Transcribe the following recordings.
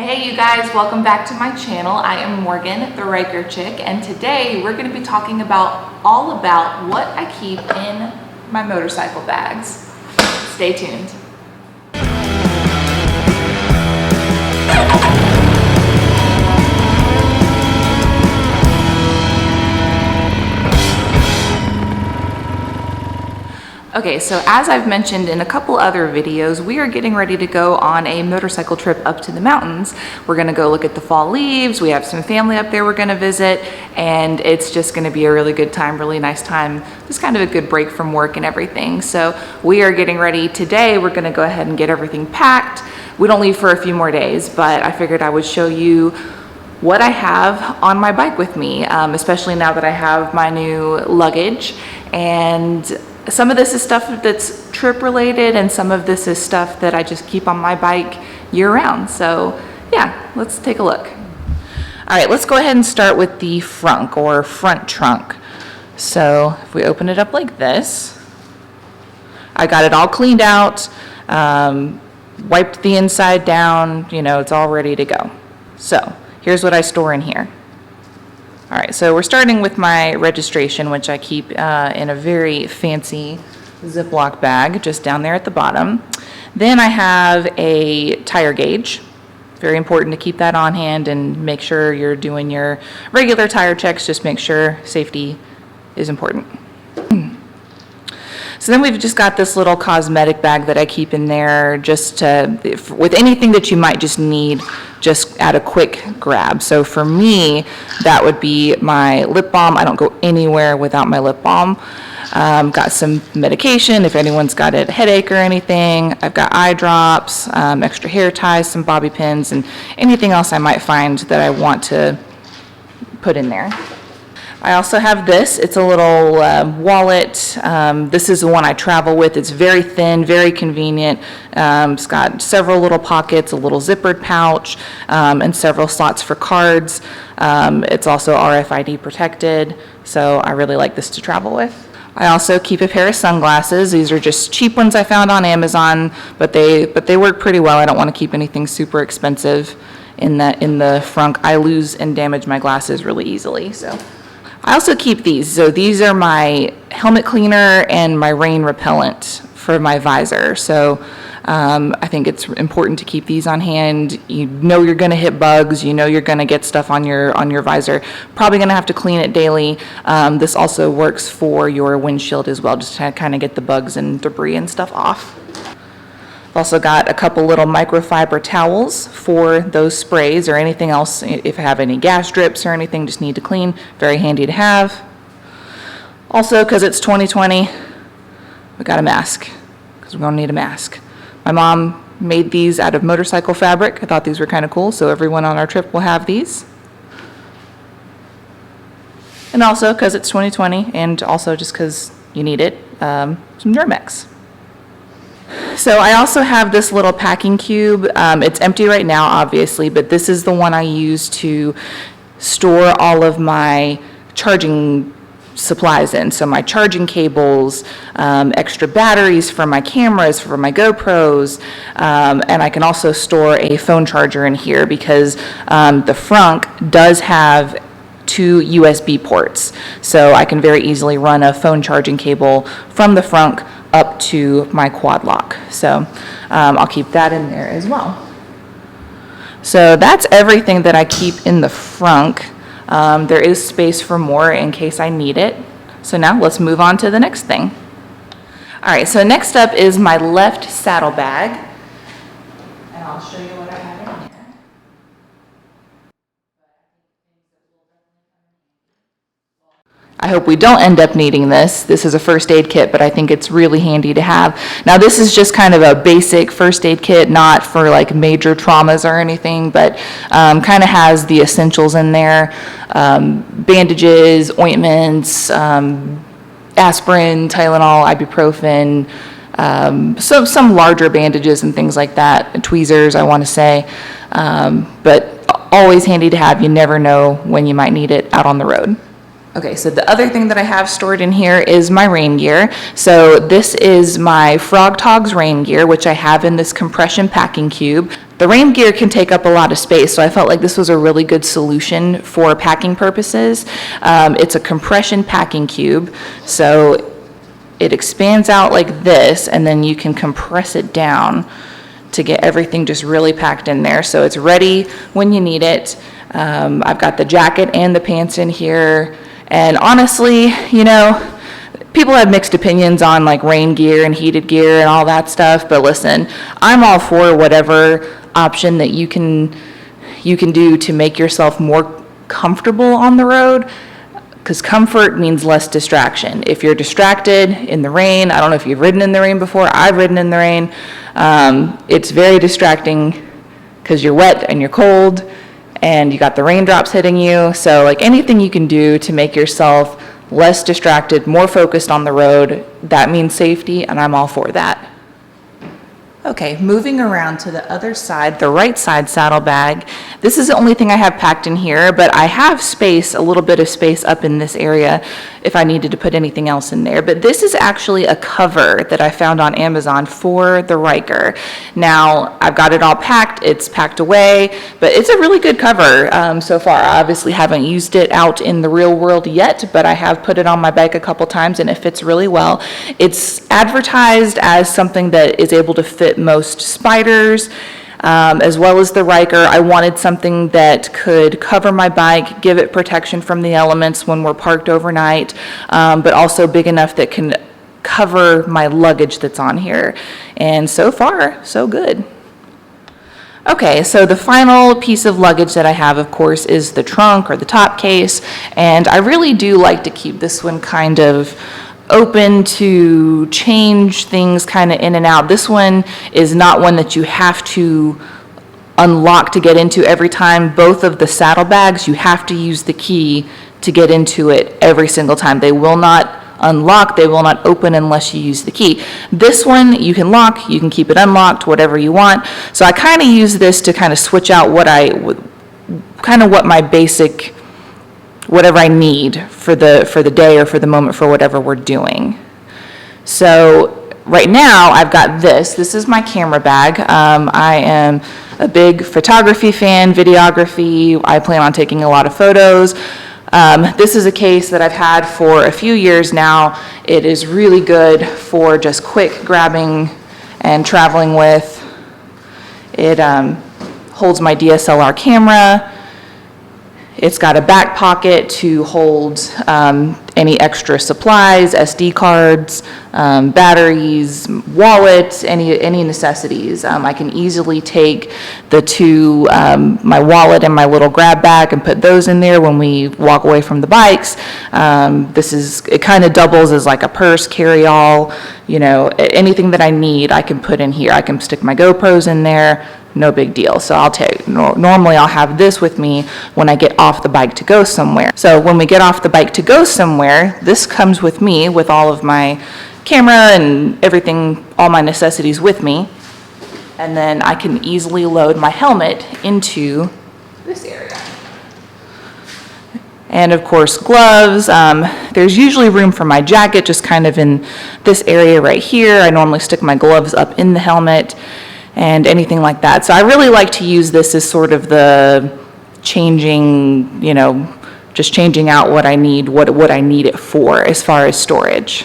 Hey you guys, welcome back to my channel. I am Morgan, the Riker chick, and today we're going to be talking all about what I keep in my motorcycle bags. Stay tuned. Okay, so as I've mentioned in a couple other videos, we are getting ready to go on a motorcycle trip up to the mountains. We're gonna go look at the fall leaves. We have some family up there we're gonna visit, and it's just gonna be a really good time, really nice time. Just kind of a good break from work and everything. So we are getting ready today. We're gonna go ahead and get everything packed. We don't leave for a few more days, but I figured I would show you what I have on my bike with me, especially now that I have my new luggage. And some of this is stuff that's trip related, and some of this is stuff that I just keep on my bike year round. So yeah, let's take a look. All right, let's go ahead and start with the frunk or front trunk. So if we open it up like this, I got it all cleaned out, wiped the inside down, you know, it's all ready to go. So here's what I store in here. All right, so we're starting with my registration, which I keep in a very fancy Ziploc bag just down there at the bottom. Then I have a tire gauge. Very important to keep that on hand and make sure you're doing your regular tire checks. Just make sure safety is important. So then we've just got this little cosmetic bag that I keep in there just with anything that you might just need just at a quick grab. So for me, that would be my lip balm. I don't go anywhere without my lip balm. Got some medication if anyone's got a headache or anything. I've got eye drops, extra hair ties, some bobby pins, and anything else I might find that I want to put in there. I also have this. It's a little wallet. This is the one I travel with. It's very thin, very convenient. It's got several little pockets, a little zippered pouch, and several slots for cards. It's also RFID protected, so I really like this to travel with. I also keep a pair of sunglasses. These are just cheap ones I found on Amazon, but they work pretty well. I don't want to keep anything super expensive in the frunk. I lose and damage my glasses really easily, so. I also keep these. So these are my helmet cleaner and my rain repellent for my visor. So I think it's important to keep these on hand. You know you're going to hit bugs. You know you're going to get stuff on your visor. Probably going to have to clean it daily. This also works for your windshield as well, just to kind of get the bugs and debris and stuff off. I've also got a couple little microfiber towels for those sprays or anything else. If I have any gas drips or anything, just need to clean. Very handy to have. Also, because it's 2020, we got a mask, because we're going to need a mask. My mom made these out of motorcycle fabric. I thought these were kind of cool, so everyone on our trip will have these. And also, because it's 2020, and also just because you need it, some Germex. So I also have this little packing cube. It's empty right now, obviously, but this is the one I use to store all of my charging supplies in. So my charging cables, extra batteries for my cameras, for my GoPros, and I can also store a phone charger in here because the frunk does have 2 USB ports. So I can very easily run a phone charging cable from the frunk up to my quad lock. So I'll keep that in there as well. So that's everything that I keep in the frunk. There is space for more in case I need it. So now let's move on to the next thing. All right, so next up is my left saddle bag. And I'll show you what I have in here. I hope we don't end up needing this. This is a first aid kit, but I think it's really handy to have. Now this is just kind of a basic first aid kit, not for like major traumas or anything, but kind of has the essentials in there. Bandages, ointments, aspirin, Tylenol, ibuprofen, some larger bandages and things like that, tweezers I want to say, but always handy to have. You never know when you might need it out on the road. Okay, so the other thing that I have stored in here is my rain gear. So this is my Frog Togs rain gear, which I have in this compression packing cube. The rain gear can take up a lot of space, so I felt like this was a really good solution for packing purposes. It's a compression packing cube, so it expands out like this, and then you can compress it down to get everything just really packed in there. So it's ready when you need it. I've got the jacket and the pants in here. And honestly, you know, people have mixed opinions on like rain gear and heated gear and all that stuff, but listen, I'm all for whatever option that you can do to make yourself more comfortable on the road, because comfort means less distraction. If you're distracted in the rain, I don't know if you've ridden in the rain before, I've ridden in the rain, it's very distracting because you're wet and you're cold and you got the raindrops hitting you. So like anything you can do to make yourself less distracted, more focused on the road, that means safety, and I'm all for that. Okay, moving around to the other side, the right side saddlebag. This is the only thing I have packed in here, but I have space, a little bit of space up in this area if I needed to put anything else in there. But this is actually a cover that I found on Amazon for the Ryker. Now, I've got it all packed, it's packed away, but it's a really good cover so far. I obviously haven't used it out in the real world yet, but I have put it on my bike a couple times and it fits really well. It's advertised as something that is able to fit most spiders, as well as the Ryker. I wanted something that could cover my bike, give it protection from the elements when we're parked overnight, but also big enough that can cover my luggage that's on here. And so far, so good. Okay, so the final piece of luggage that I have, of course, is the trunk or the top case, and I really do like to keep this one kind of open to change things kind of in and out. This one is not one that you have to unlock to get into every time. Both of the saddlebags, you have to use the key to get into it every single time. They will not unlock, they will not open unless you use the key. This one you can lock, you can keep it unlocked, whatever you want. So I kind of use this to kind of switch out what my basic, whatever I need for the day or for the moment for whatever we're doing. So right now I've got this is my camera bag. I am a big photography fan, videography. I plan on taking a lot of photos. This is a case that I've had for a few years now. It is really good for just quick grabbing and traveling with. It holds my DSLR camera. It's got a back pocket to hold any extra supplies, SD cards, batteries, wallets, any necessities. I can easily take the two, my wallet and my little grab bag, and put those in there when we walk away from the bikes. It kind of doubles as like a purse, carry-all, you know, anything that I need I can put in here. I can stick my GoPros in there. No big deal. So normally I'll have this with me when I get off the bike to go somewhere. So when we get off the bike to go somewhere, this comes with me with all of my camera and everything, all my necessities with me. And then I can easily load my helmet into this area. And of course, gloves. There's usually room for my jacket just kind of in this area right here. I normally stick my gloves up in the helmet and anything like that. So I really like to use this as sort of the changing, you know, just changing out what I need, what I need it for as far as storage.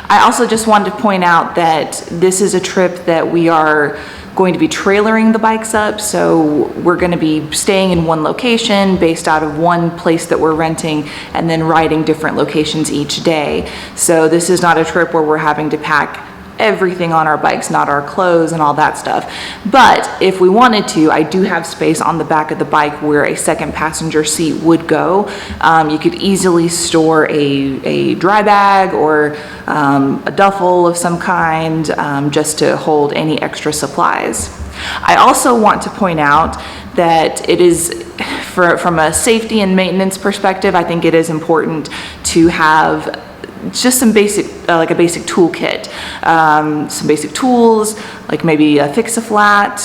I also just wanted to point out that this is a trip that we are going to be trailering the bikes up, so we're going to be staying in one location based out of one place that we're renting and then riding different locations each day. So this is not a trip where we're having to pack everything on our bikes, not our clothes and all that stuff. But if we wanted to, I do have space on the back of the bike where a second passenger seat would go. You could easily store a dry bag or a duffel of some kind, just to hold any extra supplies. I also want to point out that it is, from a safety and maintenance perspective, I think it is important to have just some basic, like a basic toolkit, some basic tools, like maybe a fix-a-flat,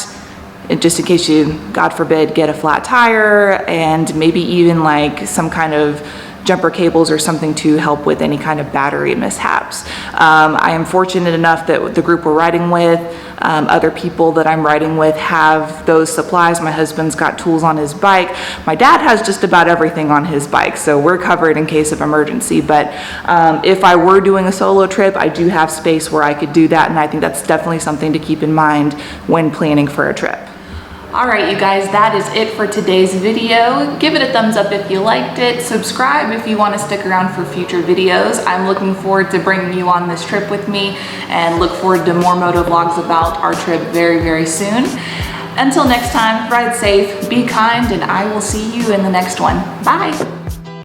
just in case you, God forbid, get a flat tire, and maybe even like some kind of jumper cables or something to help with any kind of battery mishaps. I am fortunate enough that the group we're riding with, other people that I'm riding with have those supplies. My husband's got tools on his bike. My dad has just about everything on his bike, so we're covered in case of emergency. But if I were doing a solo trip, I do have space where I could do that, and I think that's definitely something to keep in mind when planning for a trip. All right, you guys, that is it for today's video. Give it a thumbs up if you liked it. Subscribe if you want to stick around for future videos. I'm looking forward to bringing you on this trip with me, and look forward to more moto vlogs about our trip very, very soon. Until next time, ride safe, be kind, and I will see you in the next one. Bye.